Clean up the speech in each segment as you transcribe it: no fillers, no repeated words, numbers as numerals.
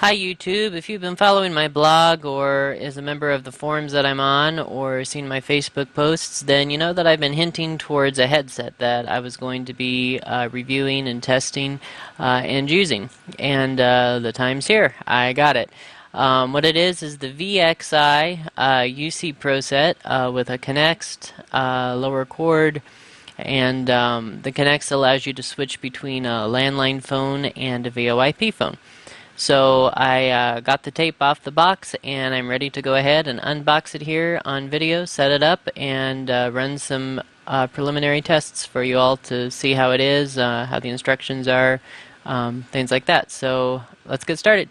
Hi YouTube, if you've been following my blog or is a member of the forums that I'm on or seen my Facebook posts, then you know that I've been hinting towards a headset that I was going to be reviewing and testing and using. And the time's here. I got it. What it is the VXI UC Proset with a Connext lower cord, and the Connext allows you to switch between a landline phone and a VoIP phone. So I got the tape off the box and I'm ready to go ahead and unbox it here on video, set it up, and run some preliminary tests for you all to see how it is, how the instructions are, things like that. So let's get started.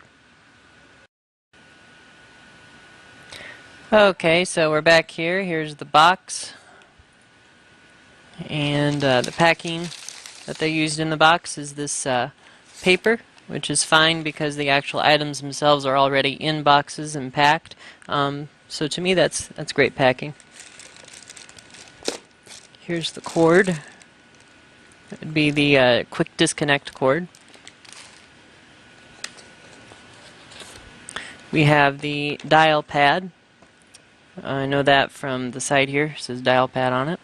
Okay, so we're back here. Here's the box and the packing that they used in the box is this paper, which is fine because the actual items themselves are already in boxes and packed. So to me that's great packing. Here's the cord. It would be the quick disconnect cord. We have the dial pad. I know that from the side here. It says dial pad on it.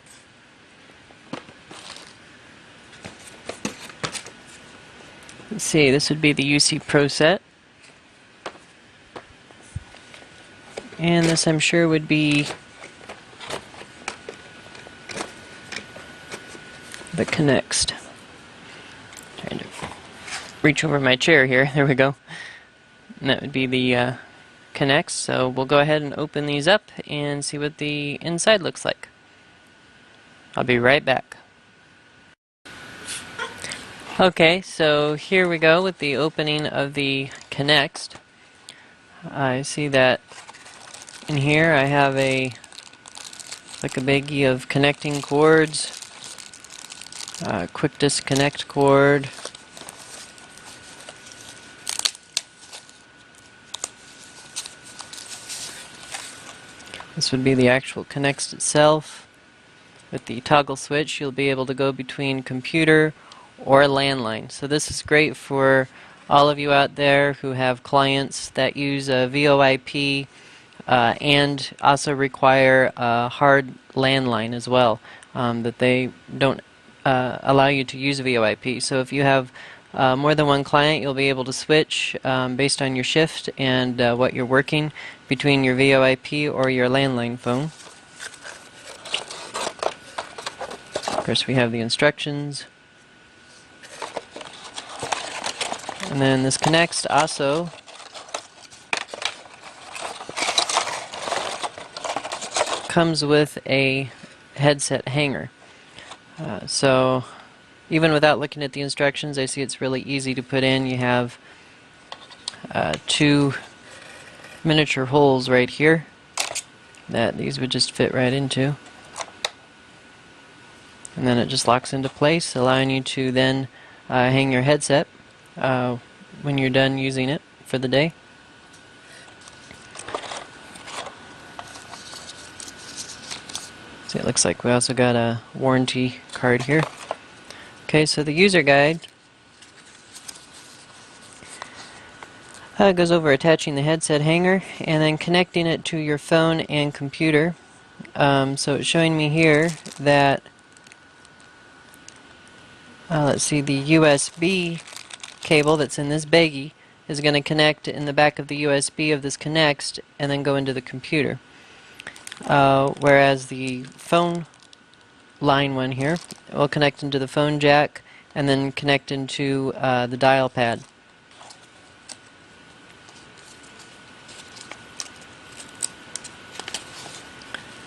Let's see, this would be the UC Proset. And this I'm sure would be the Connext. Trying to reach over my chair here. There we go. And that would be the Connext. So we'll go ahead and open these up and see what the inside looks like. I'll be right back. Okay, so here we go with the opening of the Connext. I see that in here I have like a baggie of connecting cords, quick disconnect cord, this would be the actual Connext itself. With the toggle switch you'll be able to go between computer or landline. So this is great for all of you out there who have clients that use a VoIP and also require a hard landline as well, that they don't allow you to use VoIP. So if you have more than one client, you'll be able to switch based on your shift and what you're working between your VoIP or your landline phone. Of course, we have the instructions. And then this Connext also comes with a headset hanger. So even without looking at the instructions, I see it's really easy to put in. You have two miniature holes right here that these would just fit right into. And then it just locks into place, allowing you to then hang your headset when you're done using it for the day. So it looks like we also got a warranty card here. Okay, so the user guide goes over attaching the headset hanger and then connecting it to your phone and computer. So it's showing me here that let's see, the USB cable that's in this baggie is going to connect in the back of the USB of this Connext and then go into the computer. Whereas the phone line one here will connect into the phone jack and then connect into the dial pad.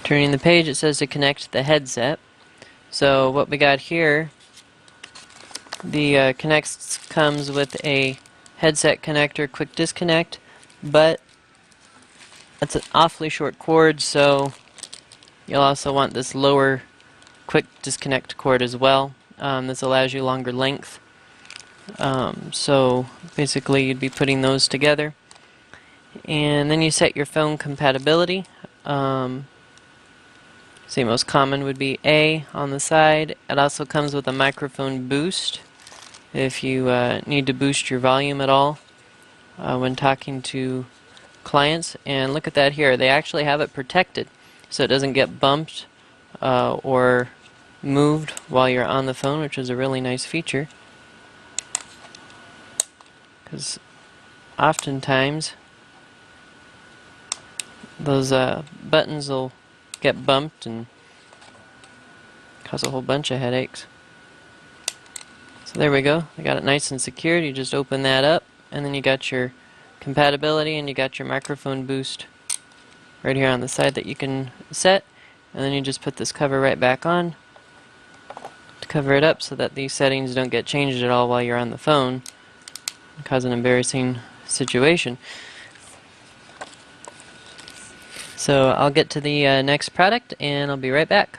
Turning the page, it says to connect the headset. So what we got here, the Connext comes with a headset connector quick disconnect, but it's an awfully short cord, so you'll also want this lower quick disconnect cord as well. This allows you longer length. So basically you'd be putting those together. And then you set your phone compatibility. See, most common would be A on the side. It also comes with a microphone boost if you need to boost your volume at all. when talking to clients. And look at that here, they actually have it protected so it doesn't get bumped or moved while you're on the phone, which is a really nice feature, because oftentimes those buttons will get bumped and cause a whole bunch of headaches. So there we go, I got it nice and secured. You just open that up, and then you got your compatibility and you got your microphone boost right here on the side that you can set, and then you just put this cover right back on to cover it up so that these settings don't get changed at all while you're on the phone and cause an embarrassing situation. So I'll get to the next product and I'll be right back.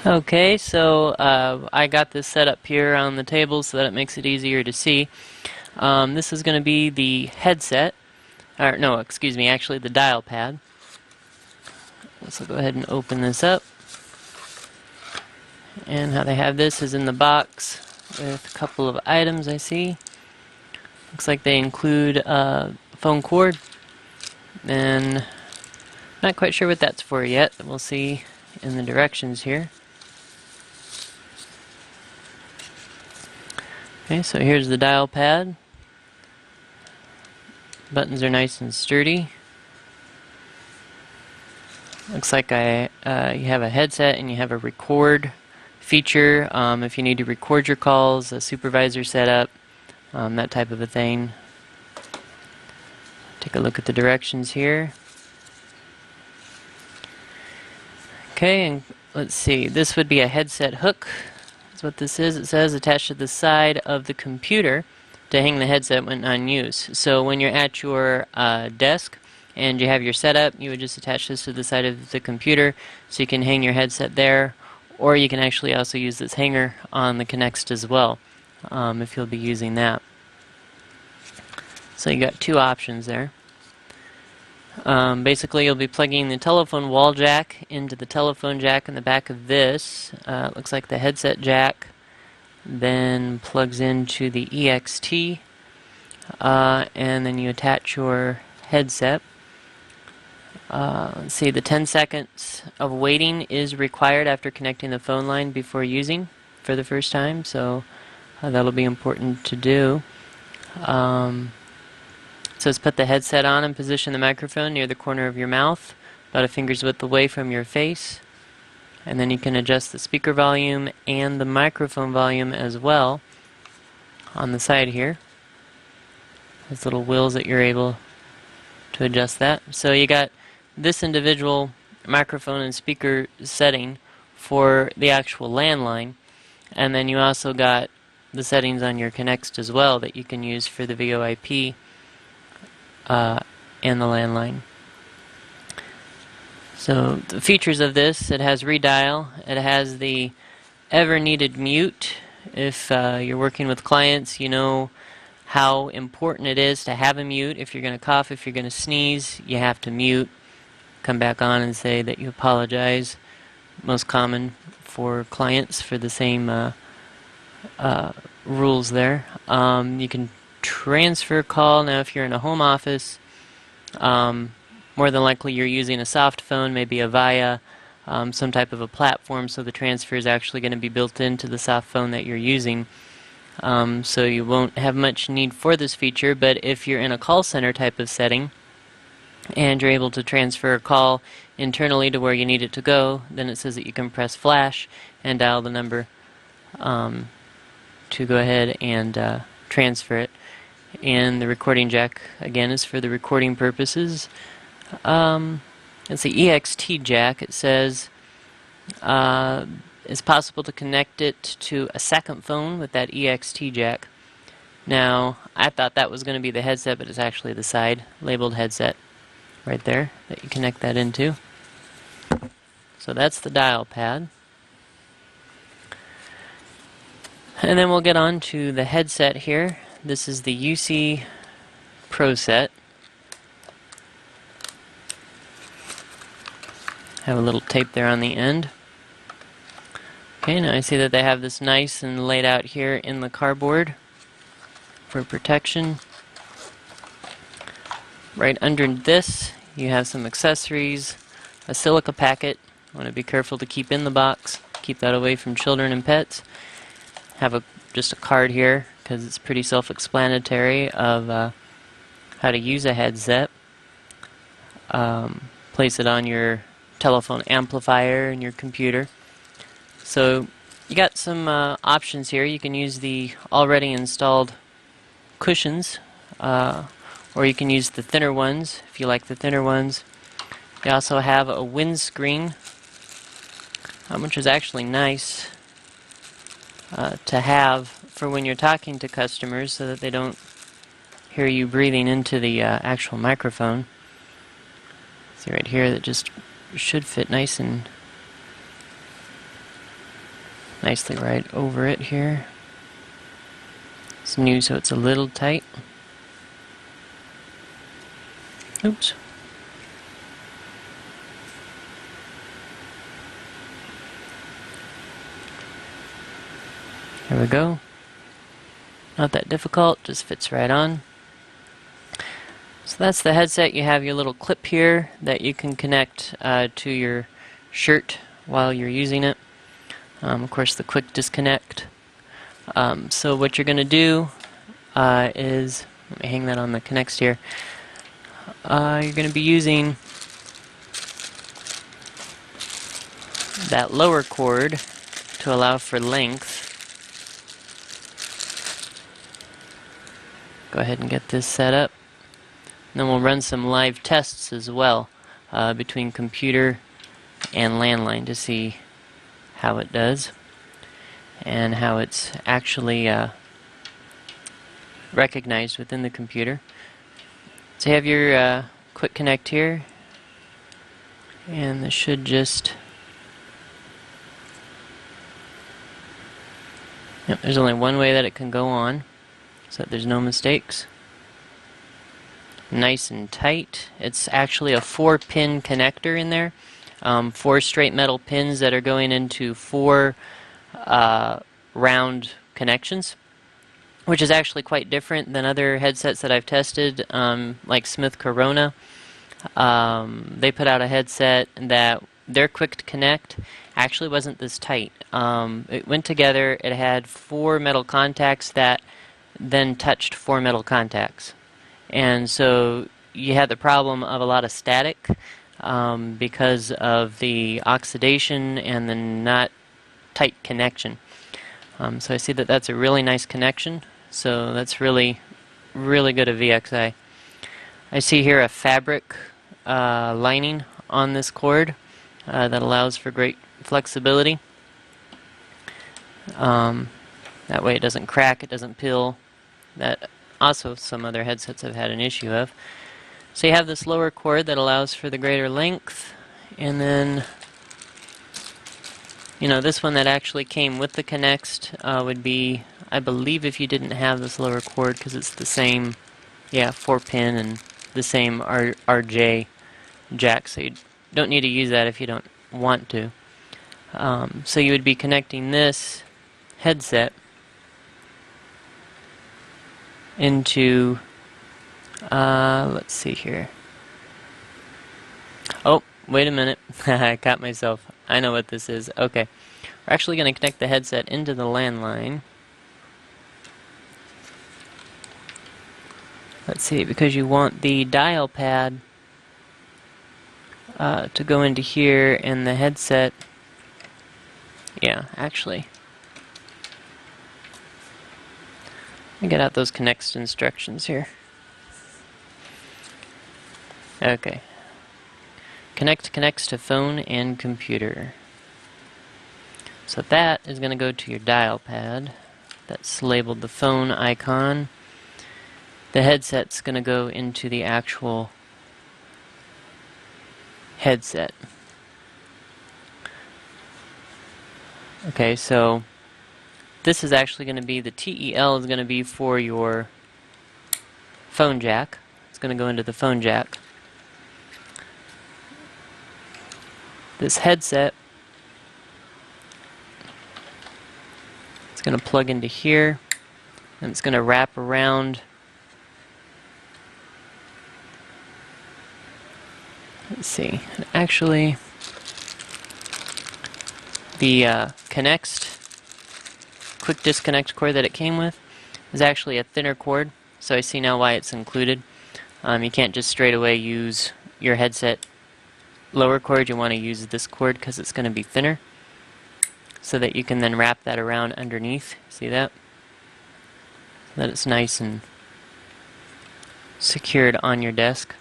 Okay, so I got this set up here on the table so that it makes it easier to see. This is going to be the headset, or no, excuse me, actually the dial pad. So go ahead and open this up. And how they have this is in the box with a couple of items I see. Looks like they include a phone cord, and not quite sure what that's for yet. We'll see in the directions here. Okay, so here's the dial pad. Buttons are nice and sturdy. Looks like you have a headset and you have a record feature if you need to record your calls, a supervisor setup, that type of a thing. Take a look at the directions here. Okay, and let's see, this would be a headset hook. That's what this is. It says attached to the side of the computer to hang the headset when on use. So when you're at your desk and you have your setup, you would just attach this to the side of the computer so you can hang your headset there, or you can actually also use this hanger on the Connext as well if you'll be using that. So you got two options there. Basically you'll be plugging the telephone wall jack into the telephone jack in the back of this. It looks like the headset jack then plugs into the EXT, and then you attach your headset. Let's see, the 10 seconds of waiting is required after connecting the phone line before using for the first time, so that'll be important to do. So let's put the headset on and position the microphone near the corner of your mouth, about a finger's width away from your face. And then you can adjust the speaker volume and the microphone volume as well on the side here. There's little wheels that you're able to adjust that. So you got this individual microphone and speaker setting for the actual landline, and then you also got the settings on your Connext as well that you can use for the VoIP and the landline. So the features of this: it has redial, it has the ever needed mute. If you're working with clients, you know how important it is to have a mute. If you're going to cough, if you're going to sneeze, you have to mute. Come back on and say that you apologize. Most common for clients for the same rules there. You can transfer call. Now if you're in a home office, more than likely you're using a soft phone, maybe a VIA, some type of a platform, so the transfer is actually going to be built into the soft phone that you're using. So you won't have much need for this feature, but if you're in a call center type of setting and you're able to transfer a call internally to where you need it to go, then it says that you can press flash and dial the number to go ahead and transfer it. And the recording jack, again, is for the recording purposes. It's the EXT jack. It says it's possible to connect it to a second phone with that EXT jack. Now, I thought that was going to be the headset, but it's actually the side labeled headset right there that you connect that into. So that's the dial pad. And then we'll get on to the headset here. This is the UC Proset. Have a little tape there on the end. Okay, now I see that they have this nice and laid out here in the cardboard. for protection. Right under this, you have some accessories, a silica packet. Want to be careful to keep in the box. Keep that away from children and pets. Have just a card here because it's pretty self-explanatory of how to use a headset. Place it on your telephone amplifier in your computer. So you got some options here. You can use the already installed cushions, or you can use the thinner ones if you like the thinner ones. You also have a windscreen, which is actually nice to have for when you're talking to customers so that they don't hear you breathing into the actual microphone. See right here, that just should fit nicely right over it here. It's new, so it's a little tight. Oops. Here we go. Not that difficult, just fits right on. So that's the headset. You have your little clip here that you can connect to your shirt while you're using it. Of course, the quick disconnect. So what you're going to do is, let me hang that on the Connext here. You're going to be using that lower cord to allow for length. Go ahead and get this set up. And then we'll run some live tests as well between computer and landline to see how it does and how it's actually recognized within the computer. So you have your quick connect here, and this should just, yep, there's only one way that it can go on so that there's no mistakes. Nice and tight. It's actually a 4-pin connector in there. 4 straight metal pins that are going into 4 round connections, which is actually quite different than other headsets that I've tested, like Smith Corona. They put out a headset that their quick to connect actually wasn't this tight. It went together, it had 4 metal contacts that then touched 4 metal contacts. And so you had the problem of a lot of static because of the oxidation and the not tight connection. So I see that that's a really nice connection. So that's really, really good of VXI. I see here a fabric lining on this cord that allows for great flexibility. That way it doesn't crack, it doesn't peel. That also some other headsets have had an issue of. So you have this lower cord that allows for the greater length, and then this one that actually came with the Connext would be, I believe, if you didn't have this lower cord, because it's the same, 4-pin and the same RJ jack, so you don't need to use that if you don't want to. So you would be connecting this headset into, let's see here. Oh, wait a minute. I caught myself. I know what this is. Okay. We're actually going to connect the headset into the landline. Let's see, because you want the dial pad to go into here, and the headset, actually. Let me get out those Connext instructions here. Okay. Connects to phone and computer. So that is going to go to your dial pad. That's labeled the phone icon. The headset's going to go into the actual headset. Okay, so this is actually going to be, the TEL is going to be for your phone jack. It's going to go into the phone jack. This headset, it's going to plug into here. and it's going to wrap around. Let's see, actually the Connext quick disconnect cord that it came with is actually a thinner cord, so I see now why it's included. You can't just straight away use your headset lower cord. You want to use this cord because it's going to be thinner, so that you can then wrap that around underneath. See that? So that it's nice and secured on your desk.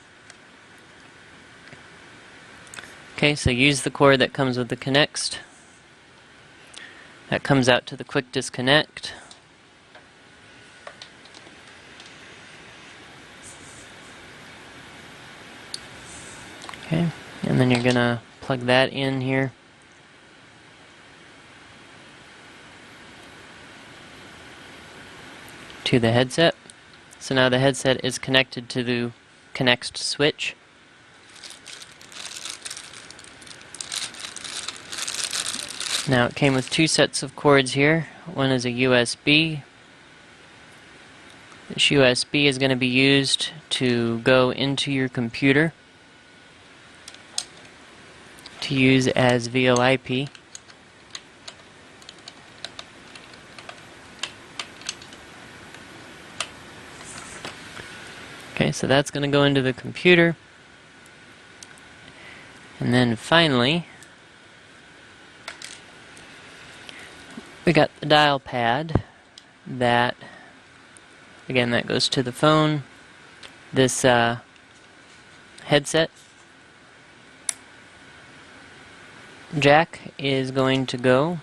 Okay, so use the cord that comes with the Connext. That comes out to the quick disconnect. Okay, and then you're gonna plug that in here. To the headset. So now the headset is connected to the Connext switch. Now it came with two sets of cords here. One is a USB. This USB is going to be used to go into your computer to use as VoIP. Okay, so that's going to go into the computer. And then finally, we got the dial pad that, again, that goes to the phone. This headset jack is going to go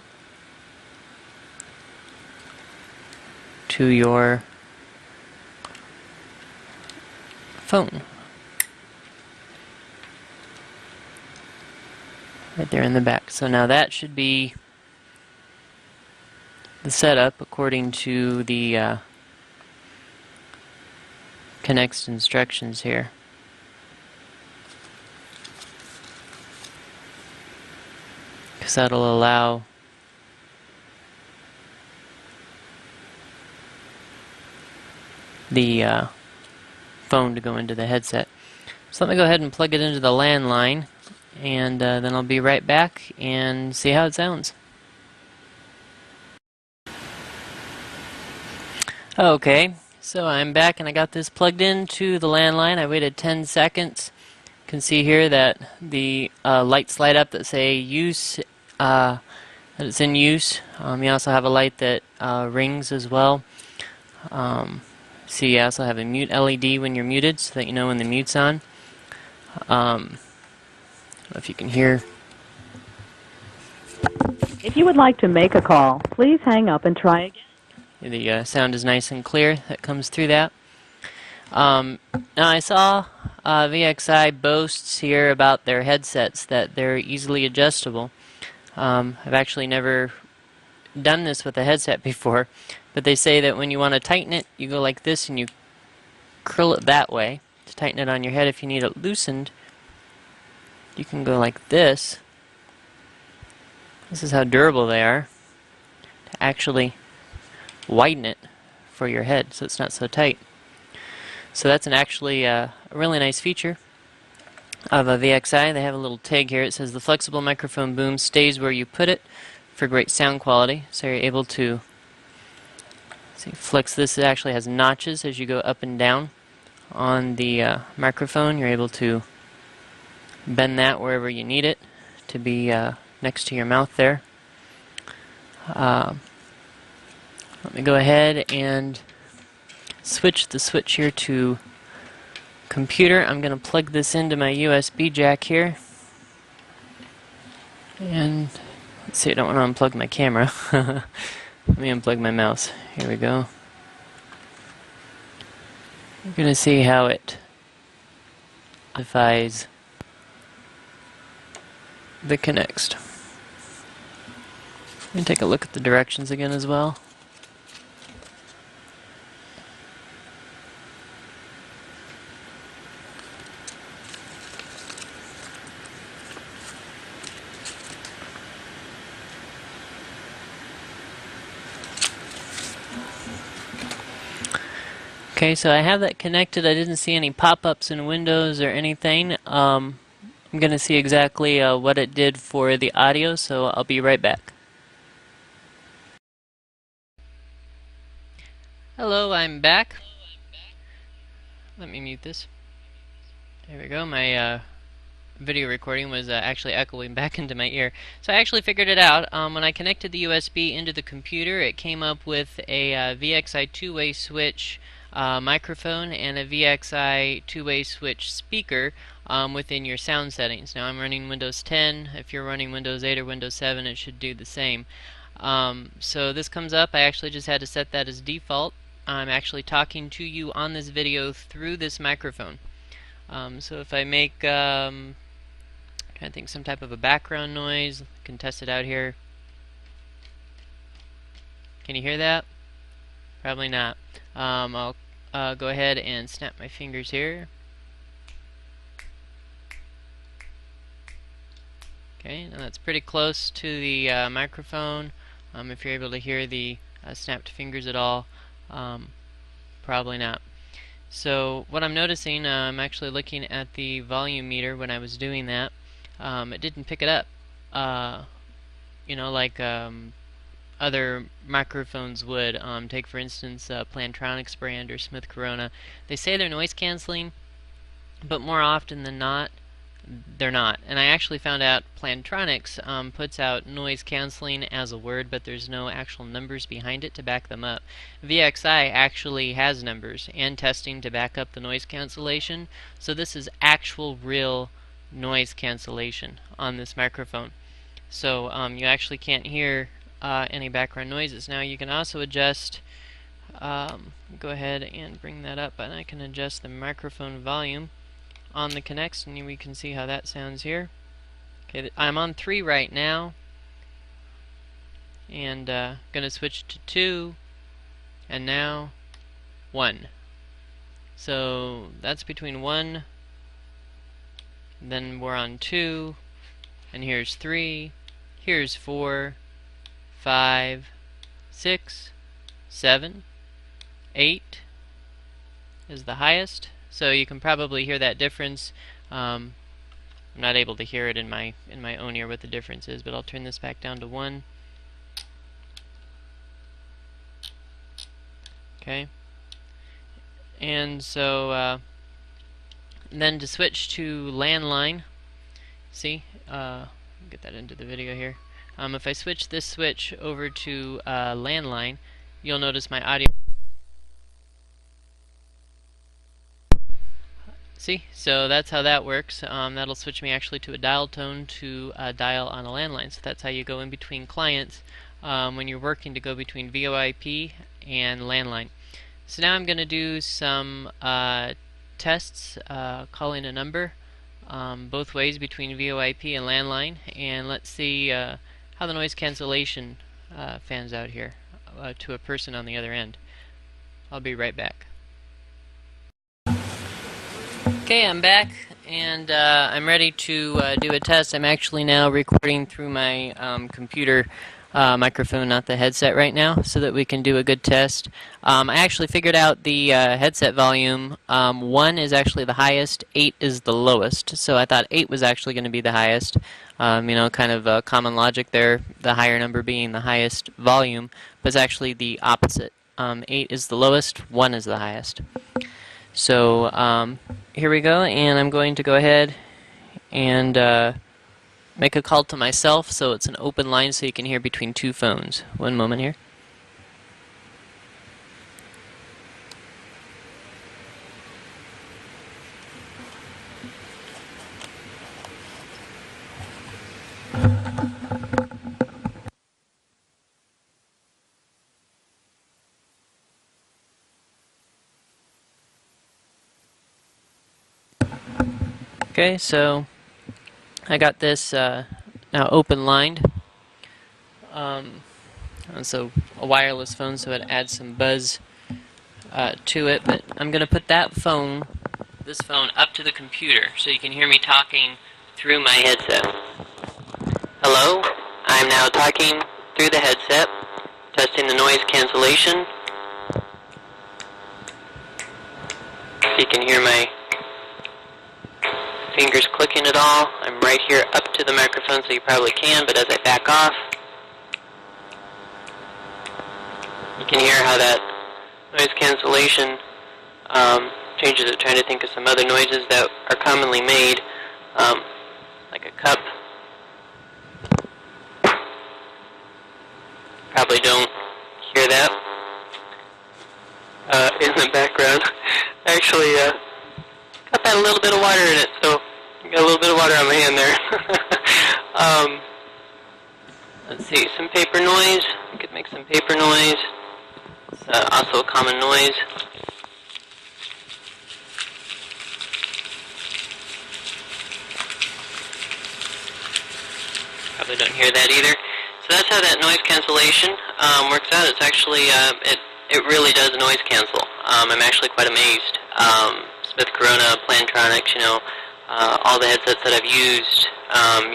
to your phone. Right there in the back. So now that should be the setup according to the Connext instructions here. Because that'll allow the phone to go into the headset. So let me go ahead and plug it into the landline, and then I'll be right back and see how it sounds. Okay, so I'm back and I got this plugged into the landline. I waited 10 seconds. You can see here that the lights light up that say use, that it's in use. You also have a light that rings as well. See, you also have a mute LED when you're muted, so that you know when the mute's on. I don't know if you can hear. If you would like to make a call, please hang up and try again. The sound is nice and clear that comes through that. Now I saw VXI boasts here about their headsets that they're easily adjustable. I've actually never done this with a headset before, but they say that when you want to tighten it, you go like this and you curl it that way to tighten it on your head. If you need it loosened, you can go like this. This is how durable they are, to actually widen it for your head so it's not so tight. So that's actually a really nice feature of a VXI. They have a little tag here. It says the flexible microphone boom stays where you put it for great sound quality. So you're able to see, flex this. It actually has notches as you go up and down on the microphone. You're able to bend that wherever you need it to be next to your mouth there. Let me go ahead and switch the switch here to computer. I'm going to plug this into my USB jack here. And let's see, I don't want to unplug my camera. Let me unplug my mouse. Here we go. You're going to see how it modifies the Connext. Let me take a look at the directions again as well. Okay, so I have that connected. I didn't see any pop-ups in Windows or anything. I'm going to see exactly what it did for the audio, so I'll be right back. Hello, I'm back. Let me mute this. There we go. My video recording was actually echoing back into my ear. So I actually figured it out. When I connected the USB into the computer, it came up with a VXI two-way switch microphone and a VXI two-way switch speaker within your sound settings. Now I'm running Windows 10. If you're running Windows 8 or Windows 7, it should do the same. So this comes up. I actually just had to set that as default. I'm actually talking to you on this video through this microphone. So if I make trying to think some type of a background noise. I can test it out here. Can you hear that? Probably not. I'll go ahead and snap my fingers here. Okay, now that's pretty close to the microphone. If you're able to hear the snapped fingers at all, probably not. So what I'm noticing, I'm actually looking at the volume meter when I was doing that. It didn't pick it up. Like other microphones would. Take for instance Plantronics brand or Smith Corona. They say they're noise canceling, but more often than not, they're not. And I actually found out Plantronics puts out noise canceling as a word, but there's no actual numbers behind it to back them up. VXI actually has numbers and testing to back up the noise cancellation, so this is actual real noise cancellation on this microphone. So you actually can't hear any background noises. Now you can also adjust, go ahead and bring that up, and I can adjust the microphone volume on the Connext, and we can see how that sounds here. Okay, I'm on 3 right now, and going to switch to 2, and now 1. So that's between 1, then we're on 2, and here's 3, here's 4, 5, 6, 7, 8 is the highest. So you can probably hear that difference. I'm not able to hear it in my own ear what the difference is, but I'll turn this back down to 1. Okay. And so then to switch to landline, see, get that into the video here. If I switch this switch over to landline, you'll notice my audio. See, so that's how that works. That'll switch me actually to a dial tone to dial on a landline. So that's how you go in between clients when you're working to go between VoIP and landline. So now I'm going to do some tests calling a number both ways between VoIP and landline, and let's see how the noise cancellation fans out here to a person on the other end. I'll be right back. Okay, I'm back, and I'm ready to do a test. I'm actually now recording through my computer microphone, not the headset right now, so that we can do a good test. I actually figured out the headset volume. 1 is actually the highest, 8 is the lowest. So I thought 8 was actually going to be the highest. Kind of common logic there, the higher number being the highest volume, but it's actually the opposite. 8 is the lowest, 1 is the highest. So here we go, and I'm going to go ahead and make a call to myself, so it's an open line so you can hear between 2 phones. One moment here. Okay, so I got this now open lined. So a wireless phone, so it adds some buzz to it. But I'm going to put this phone, up to the computer so you can hear me talking through my headset. Hello, I'm now talking through the headset, testing the noise cancellation. if you can hear my fingers clicking at all. I'm right here up to the microphone, so you probably can, but as I back off, you can hear how that noise cancellation changes it. Trying to think of some other noises that are commonly made, like a cup. Probably don't hear that in the background. Actually, cup had a little bit of water in it, so I got a little bit of water on my hand there. Let's see, some paper noise. We could make some paper noise. It's also a common noise. Probably don't hear that either. So that's how that noise cancellation works out. It's actually, it really does noise cancel. I'm actually quite amazed. Smith Corona, Plantronics, you know, all the headsets that I've used,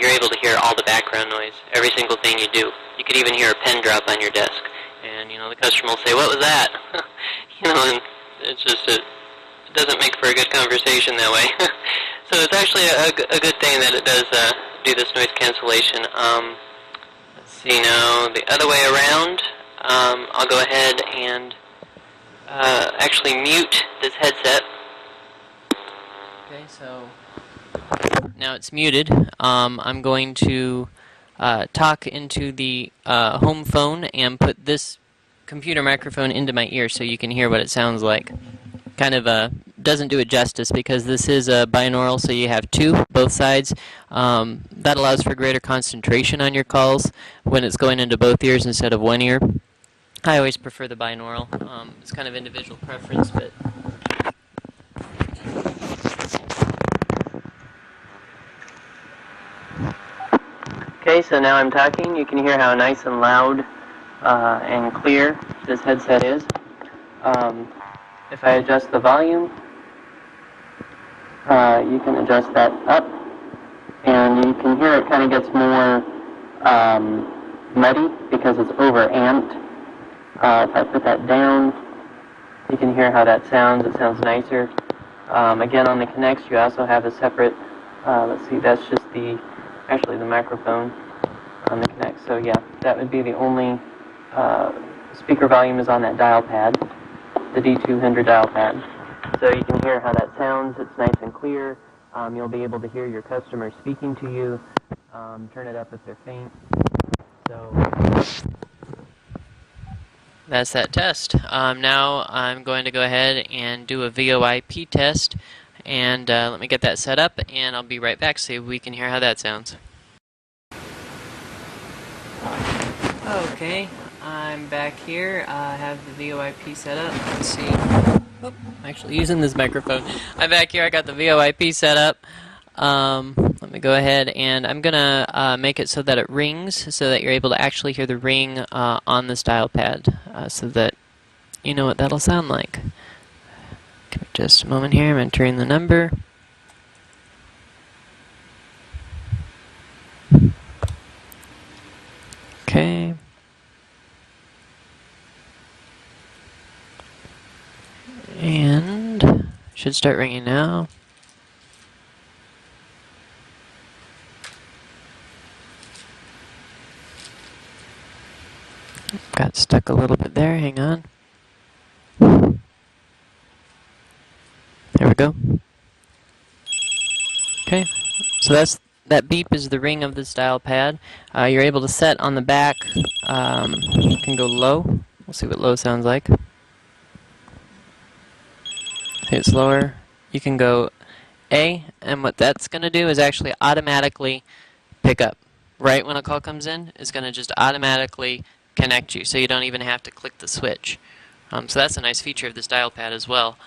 you're able to hear all the background noise, every single thing you do. You could even hear a pen drop on your desk. And, you know, the customer will say, "What was that?" You know, and it's just, it doesn't make for a good conversation that way. So it's actually a good thing that it does do this noise cancellation. Let's see now, the other way around, I'll go ahead and actually mute this headset. Okay, so now it's muted. I'm going to talk into the home phone and put this computer microphone into my ear so you can hear what it sounds like. Kind of doesn't do it justice because this is a binaural, so you have two, both sides. That allows for greater concentration on your calls when it's going into both ears instead of one ear. I always prefer the binaural. It's kind of individual preference, but okay, so now I'm talking. You can hear how nice and loud and clear this headset is. If I adjust the volume, you can adjust that up, and you can hear it kind of gets more muddy because it's over-amped. If I put that down, you can hear how that sounds. It sounds nicer. Again, on the Connext, you also have a separate, let's see, that's just actually the microphone on the Connext. So yeah, that would be the only speaker volume is on that dial pad, the D200 dial pad. So you can hear how that sounds. It's nice and clear. You'll be able to hear your customer speaking to you. Turn it up if they're faint. So that's that test. Now I'm going to go ahead and do a VoIP test, and let me get that set up, and I'll be right back so we can hear how that sounds. Okay, I'm back here. I have the VoIP set up. Let's see. Oh, I'm actually using this microphone. I'm back here. I got the VoIP set up. Let me go ahead, and I'm going to make it so that it rings so that you're able to actually hear the ring on this dial pad so that you know what that'll sound like. Give me just a moment here. I'm entering the number. Okay. And should start ringing now. Got stuck a little bit there, hang on. There we go. Okay, so that beep is the ring of this dial pad. You're able to set on the back, you can go low. We'll see what low sounds like. Hit slower. You can go A, and what that's going to do is actually automatically pick up. Right when a call comes in, it's going to just automatically connect you, so you don't even have to click the switch. So that's a nice feature of this dial pad as well.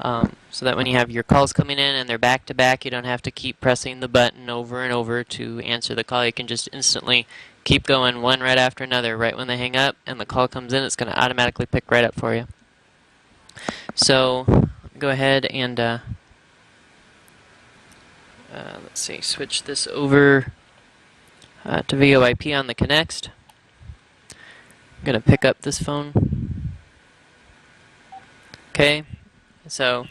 So that when you have your calls coming in and they're back to back, you don't have to keep pressing the button over and over to answer the call. You can just instantly keep going one right after another. Right when they hang up and the call comes in, it's going to automatically pick right up for you. So go ahead and let's see, switch this over to VoIP on the Connext. I'm going to pick up this phone. Okay, so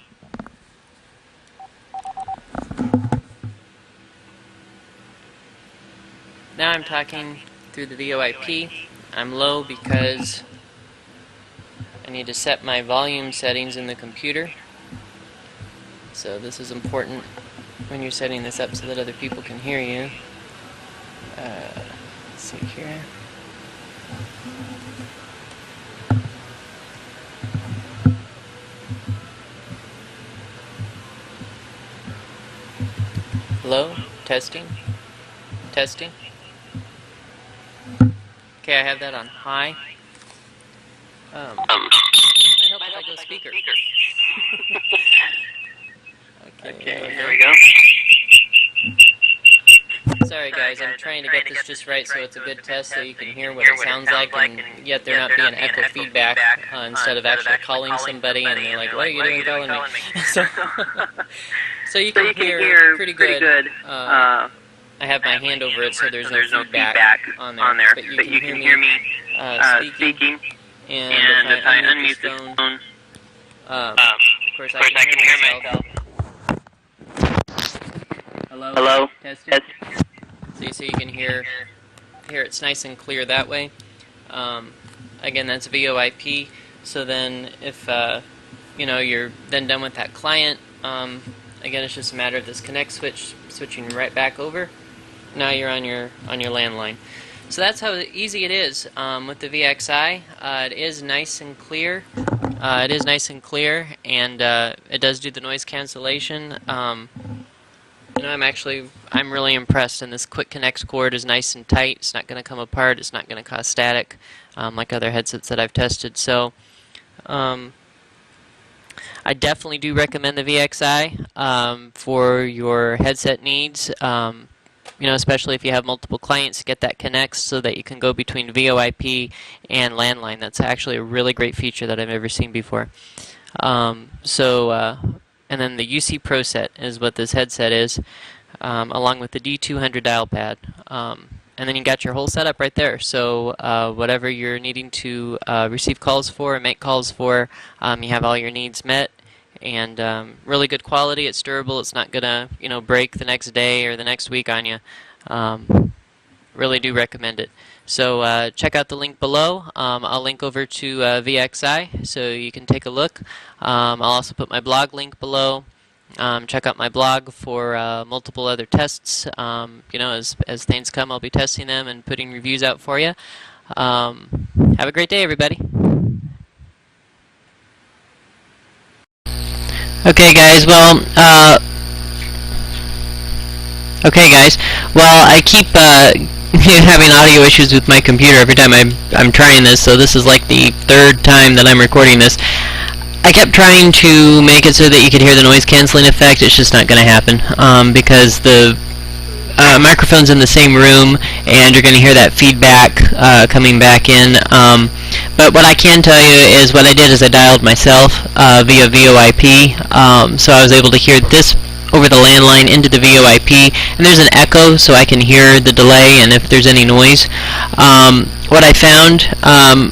I'm talking through the VoIP. I'm low because I need to set my volume settings in the computer. So this is important when you're setting this up so that other people can hear you. Let's see here. Hello? Testing? Testing? Okay, I have that on high. Might help if I go speaker. Okay, there we go. Sorry guys, I'm trying to get this just right so it's a good test so you can hear what it sounds like and yet there not be an echo feedback instead of actually calling somebody and they're like, what are you doing calling me? So you can hear pretty good. I have my hand over it so there's no feedback on there, but you can hear me speaking. And if I unmute this phone, of course I can hear myself. Hello? Testing? So you can hear it's nice and clear that way. Again, that's VoIP. So then if you're then done with that client, again it's just a matter of this connect switch switching right back over. Now you're on your landline. So that's how easy it is with the VXI. It is nice and clear. And it does do the noise cancellation. I'm really impressed, and this quick connect cord is nice and tight. It's not going to come apart. It's not going to cause static like other headsets that I've tested. So I definitely do recommend the VXI for your headset needs. Especially if you have multiple clients, get that connects so that you can go between VoIP and landline. That's actually a really great feature that I've never seen before. And then the UC Proset is what this headset is, along with the D200 dial pad. And then you got your whole setup right there. So whatever you're needing to receive calls for and make calls for, you have all your needs met. And really good quality. It's durable. It's not gonna break the next day or the next week on you. Really do recommend it. So check out the link below. I'll link over to VXI so you can take a look. I'll also put my blog link below. Check out my blog for multiple other tests. As things come, I'll be testing them and putting reviews out for you. Have a great day, everybody. Okay, guys. Well, I keep having audio issues with my computer every time I'm trying this, so this is like the third time that I'm recording this. I kept trying to make it so that you could hear the noise canceling effect. It's just not going to happen because the microphone's in the same room, and you're going to hear that feedback coming back in. But what I can tell you is what I did is I dialed myself via VoIP, so I was able to hear this over the landline into the VoIP, and there's an echo so I can hear the delay and if there's any noise. What I found, I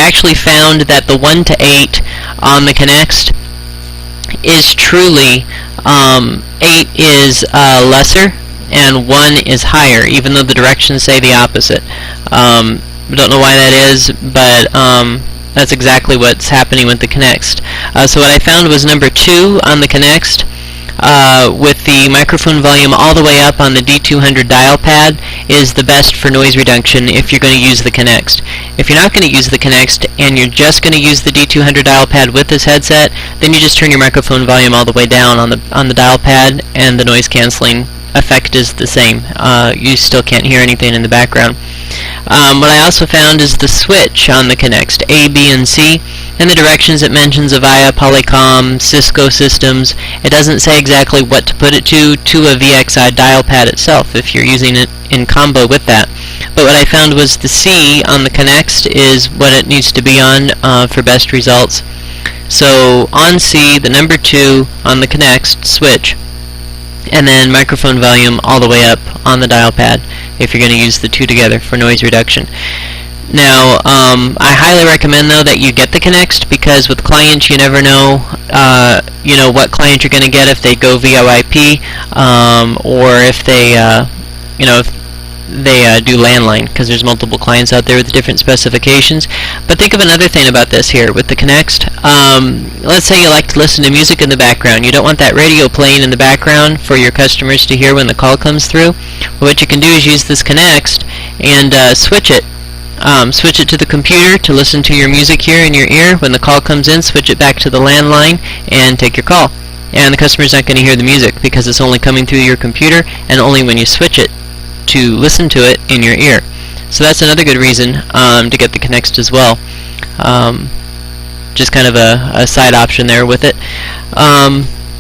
actually found that the 1 to 8 on the Connext is truly 8 is lesser and 1 is higher, even though the directions say the opposite. I don't know why that is, but that's exactly what's happening with the Connext. So what I found was number 2 on the Connext with the microphone volume all the way up on the D200 dial pad is the best for noise reduction if you're going to use the Connext. If you're not going to use the Connext and you're just going to use the D200 dial pad with this headset, then you just turn your microphone volume all the way down on the dial pad, and the noise canceling effect is the same. You still can't hear anything in the background. What I also found is the switch on the Connext, A, B, and C, and the directions it mentions Avaya, Polycom, Cisco systems. It doesn't say exactly what to put it to a VXI dial pad itself if you're using it in combo with that. But what I found was the C on the Connext is what it needs to be on for best results. So on C, the number 2 on the Connext switch, and then microphone volume all the way up on the dial pad if you're going to use the two together for noise reduction. Now, I highly recommend though that you get the Connext, because with clients you never know, what client you're going to get if they go VoIP, or if they, if they do landline, because there's multiple clients out there with different specifications. But think of another thing about this here with the Connext. Let's say you like to listen to music in the background. You don't want that radio playing in the background for your customers to hear when the call comes through. What you can do is use this Connext and switch it. Switch it to the computer to listen to your music here in your ear. When the call comes in, switch it back to the landline and take your call. And the customer's not going to hear the music because it's only coming through your computer, and only when you switch it to listen to it in your ear. So that's another good reason to get the Connext as well. Just kind of a side option there with it.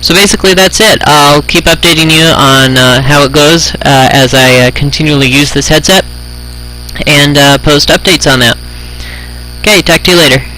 So basically that's it. I'll keep updating you on how it goes as I continually use this headset, and post updates on that. Okay, talk to you later.